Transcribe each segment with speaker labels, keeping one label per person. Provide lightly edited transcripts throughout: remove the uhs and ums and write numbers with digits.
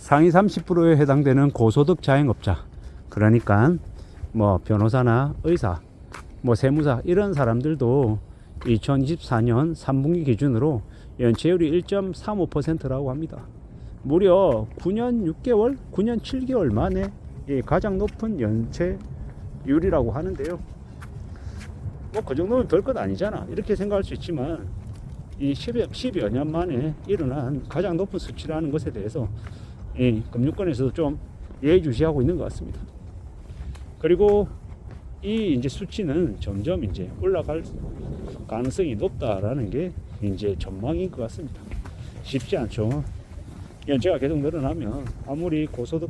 Speaker 1: 상위 30%에 해당되는 고소득 자영업자, 그러니까 뭐 변호사나 의사, 뭐 세무사 이런 사람들도 2024년 3분기 기준으로 연체율이 1.35%라고 합니다. 무려 9년 6개월, 9년 7개월 만에 가장 높은 연체율이라고 하는데요. 뭐 그 정도면 별것 아니잖아 이렇게 생각할 수 있지만 이 10여 년 만에 일어난 가장 높은 수치라는 것에 대해서 이 금융권에서도 좀 예의주시하고 있는 것 같습니다. 그리고 이 이제 수치는 점점 이제 올라갈 가능성이 높다라는 게 이제 전망인 것 같습니다. 쉽지 않죠. 연체가 계속 늘어나면 아무리 고소득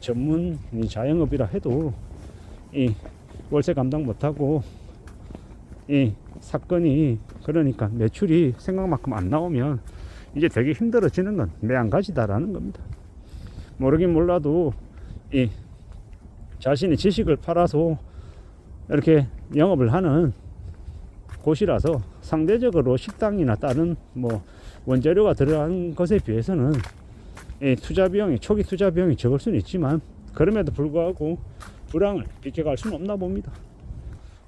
Speaker 1: 전문 자영업이라 해도 이 월세 감당 못하고 이 사건이 그러니까 매출이 생각만큼 안 나오면 이제 되게 힘들어지는 건 매한가지다라는 겁니다. 모르긴 몰라도 이 자신의 지식을 팔아서 이렇게 영업을 하는 곳이라서 상대적으로 식당이나 다른 뭐 원재료가 들어간 것에 비해서는 이 투자 비용이 초기 투자 비용이 적을 수는 있지만 그럼에도 불구하고 불황을 비껴갈 수는 없나 봅니다.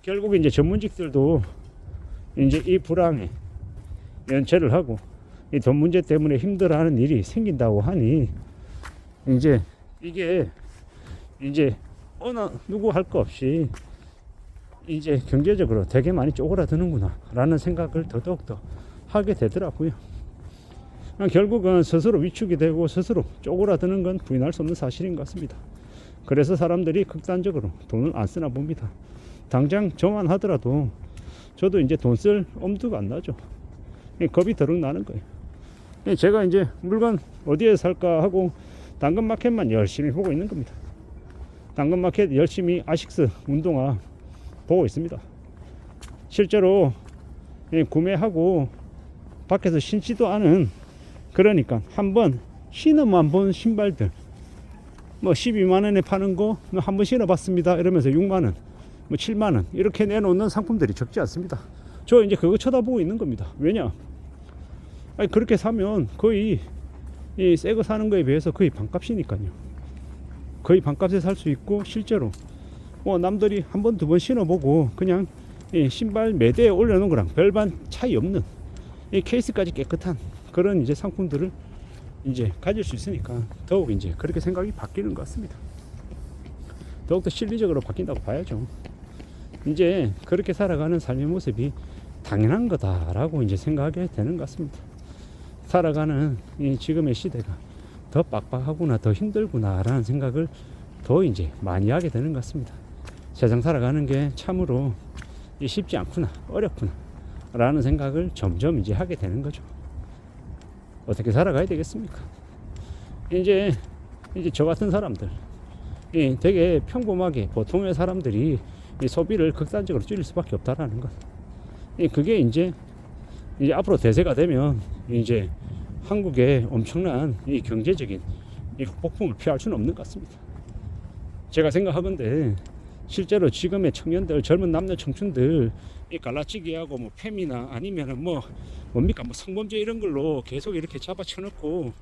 Speaker 1: 결국 이제 전문직들도 이제 이 불황에 연체를 하고 이 돈 문제 때문에 힘들어하는 일이 생긴다고 하니 이제 이게 이제 어느 누구 할 거 없이 이제 경제적으로 되게 많이 쪼그라드는구나 라는 생각을 더더욱더 하게 되더라고요. 결국은 스스로 위축이 되고 스스로 쪼그라드는 건 부인할 수 없는 사실인 것 같습니다. 그래서 사람들이 극단적으로 돈을 안 쓰나 봅니다. 당장 저만 하더라도 저도 이제 돈 쓸 엄두가 안 나죠. 겁이 더럭 나는 거예요. 제가 이제 물건 어디에 살까 하고 당근마켓만 열심히 보고 있는 겁니다. 당근마켓 열심히 아식스 운동화 보고 있습니다. 실제로 구매하고 밖에서 신지도 않은, 그러니까 한번 신어만 본 신발들 뭐 12만원에 파는 거 한번 신어봤습니다 이러면서 6만원 뭐 7만원 이렇게 내놓는 상품들이 적지 않습니다. 저 이제 그거 쳐다보고 있는 겁니다. 왜냐, 아니 그렇게 사면 거의 이 새 거 사는 거에 비해서 거의 반값이니까요. 거의 반값에 살 수 있고, 실제로 뭐 남들이 한 번 두 번 신어보고 그냥 이 신발 매대에 올려놓은 거랑 별반 차이 없는 이 케이스까지 깨끗한 그런 이제 상품들을 이제 가질 수 있으니까 더욱 이제 그렇게 생각이 바뀌는 것 같습니다. 더욱더 실리적으로 바뀐다고 봐야죠. 이제 그렇게 살아가는 삶의 모습이 당연한 거다라고 이제 생각하게 되는 것 같습니다. 살아가는 이 지금의 시대가 더 빡빡하구나, 더 힘들구나 라는 생각을 더 이제 많이 하게 되는 것 같습니다. 세상 살아가는 게 참으로 쉽지 않구나, 어렵구나 라는 생각을 점점 이제 하게 되는 거죠. 어떻게 살아가야 되겠습니까? 이제 저 같은 사람들, 되게 평범하게 보통의 사람들이 이 소비를 극단적으로 줄일 수밖에 없다라는 것. 그게 이제 앞으로 대세가 되면 이제 한국의 엄청난 이 경제적인 이 폭풍을 피할 수는 없는 것 같습니다. 제가 생각하건대 실제로 지금의 청년들, 젊은 남녀 청춘들 이 갈라치기하고 뭐 페미나 아니면은 뭐 뭡니까 뭐 성범죄 이런 걸로 계속 이렇게 잡아쳐놓고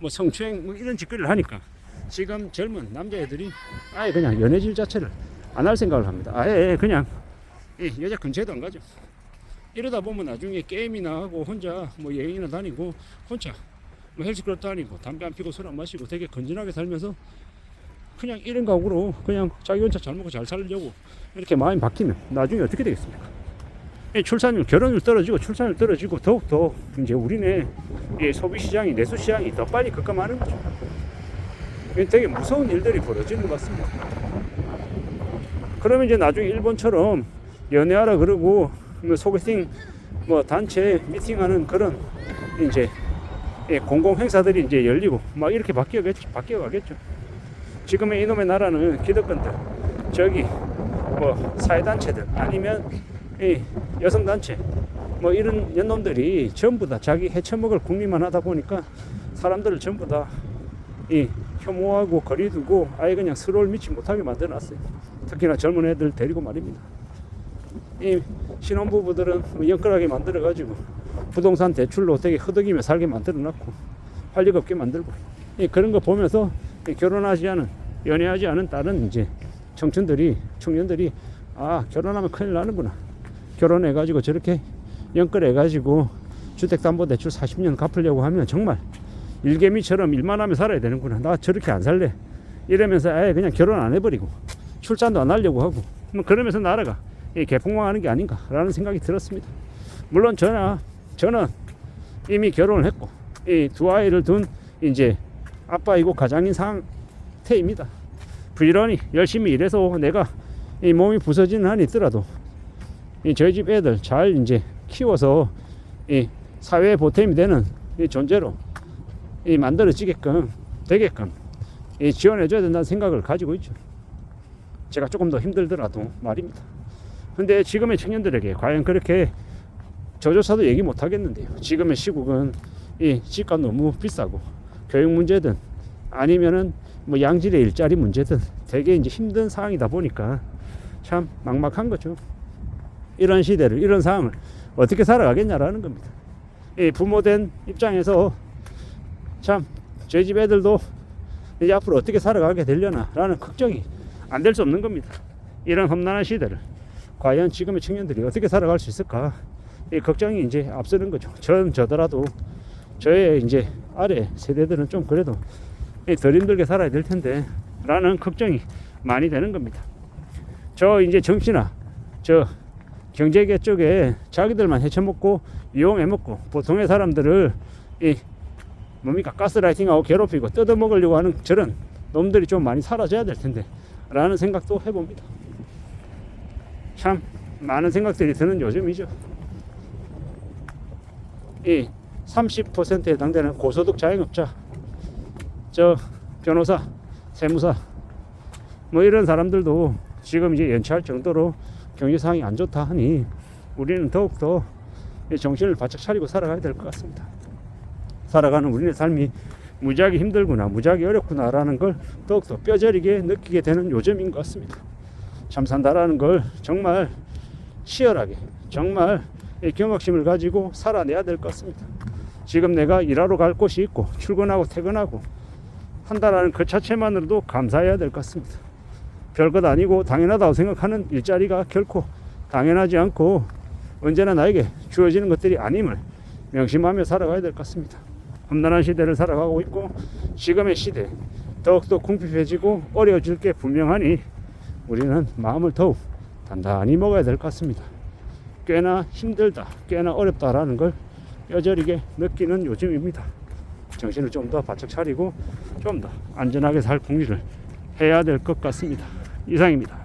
Speaker 1: 뭐 성추행 뭐 이런 짓거리를 하니까 지금 젊은 남자애들이 아예 그냥 연애질 자체를 안 할 생각을 합니다. 아예 그냥 여자 근처에도 안 가죠. 이러다 보면 나중에 게임이나 하고 혼자 뭐 여행이나 다니고 혼자 뭐 헬스클럽 다니고 담배 안 피고 술 안 마시고 되게 건전하게 살면서 그냥 이런 각오로 그냥 자기 혼자 잘 먹고 잘 살려고 이렇게 마음이 바뀌면 나중에 어떻게 되겠습니까? 출산율, 결혼율 떨어지고 출산율 떨어지고 더욱더 이제 우리네 소비시장이, 내수시장이 더 빨리 급감하는 거죠. 되게 무서운 일들이 벌어지는 것 같습니다. 그러면 이제 나중에 일본처럼 연애하라 그러고 뭐 소개팅 뭐 단체 미팅하는 그런 이제 공공 행사들이 이제 열리고 막 이렇게 바뀌어가겠죠. 지금의 이놈의 나라는 기득권들, 저기 뭐 사회단체들 아니면 이 여성단체 뭐 이런 년놈들이 전부 다 자기 해쳐먹을 궁리만 하다 보니까 사람들을 전부 다 이 혐오하고 거리두고 아예 그냥 서로를 믿지 못하게 만들어놨어요. 특히나 젊은 애들 데리고 말입니다. 이 신혼부부들은 영끌하게 만들어가지고 부동산 대출로 되게 허덕이며 살게 만들어놨고, 할 리가 없게 만들고, 그런 거 보면서 결혼하지 않은, 연애하지 않은 다른 이제 청년들이 아, 결혼하면 큰일 나는구나. 결혼해가지고 저렇게 연끌해가지고 주택담보대출 40년 갚으려고 하면 정말 일개미처럼 일만 하며 살아야 되는구나. 나 저렇게 안 살래. 이러면서 아예 그냥 결혼 안 해버리고 출산도 안 하려고 하고, 뭐 그러면서 나라가 개폭망하는 게 아닌가라는 생각이 들었습니다. 물론 저는 이미 결혼을 했고 이 두 아이를 둔 이제 아빠이고 가장인 상태입니다. 부지런히 열심히 일해서 내가 이 몸이 부서지는 한이 있더라도 저희 집 애들 잘 이제 키워서 이 사회에 보탬이 되는 이 존재로 만들어지게끔 되게끔 지원해줘야 된다는 생각을 가지고 있죠. 제가 조금 더 힘들더라도 말입니다. 근데 지금의 청년들에게 과연 그렇게 저조차도 얘기 못 하겠는데요. 지금의 시국은 이 집값 너무 비싸고 교육 문제든 아니면은 뭐 양질의 일자리 문제든 되게 이제 힘든 상황이다 보니까 참 막막한 거죠. 이런 시대를, 이런 상황을 어떻게 살아가겠냐라는 겁니다. 이 부모된 입장에서 참 저희 집 애들도 이제 앞으로 어떻게 살아가게 되려나 라는 걱정이 안 될 수 없는 겁니다. 이런 험난한 시대를 과연 지금의 청년들이 어떻게 살아갈 수 있을까, 이 걱정이 이제 앞서는 거죠. 저더라도 저의 이제 아래 세대들은 좀 그래도 덜 힘들게 살아야 될 텐데 라는 걱정이 많이 되는 겁니다. 저 이제 정치나 저 경제계 쪽에 자기들만 헤쳐먹고 이용해먹고 보통의 사람들을 가스라이팅하고 괴롭히고 뜯어먹으려고 하는 저런 놈들이 좀 많이 사라져야 될 텐데 라는 생각도 해봅니다. 참 많은 생각들이 드는 요즘이죠. 이 30%에 해당되는 고소득 자영업자, 저 변호사, 세무사 뭐 이런 사람들도 지금 이제 연체할 정도로 경제 상황이 안 좋다 하니 우리는 더욱더 정신을 바짝 차리고 살아가야 될 것 같습니다. 살아가는 우리의 삶이 무지하게 힘들구나, 무지하게 어렵구나 라는 걸 더욱더 뼈저리게 느끼게 되는 요즘인 것 같습니다. 참 산다라는 걸 정말 치열하게, 정말 경각심을 가지고 살아내야 될 것 같습니다. 지금 내가 일하러 갈 곳이 있고 출근하고 퇴근하고 한다라는 그 자체만으로도 감사해야 될 것 같습니다. 별것 아니고 당연하다고 생각하는 일자리가 결코 당연하지 않고 언제나 나에게 주어지는 것들이 아님을 명심하며 살아가야 될 것 같습니다. 험난한 시대를 살아가고 있고 지금의 시대 더욱더 궁핍해지고 어려워질 게 분명하니 우리는 마음을 더욱 단단히 먹어야 될 것 같습니다. 꽤나 힘들다, 꽤나 어렵다라는 걸 뼈저리게 느끼는 요즘입니다. 정신을 좀 더 바짝 차리고 좀 더 안전하게 살 궁리를 해야 될 것 같습니다. 이상입니다.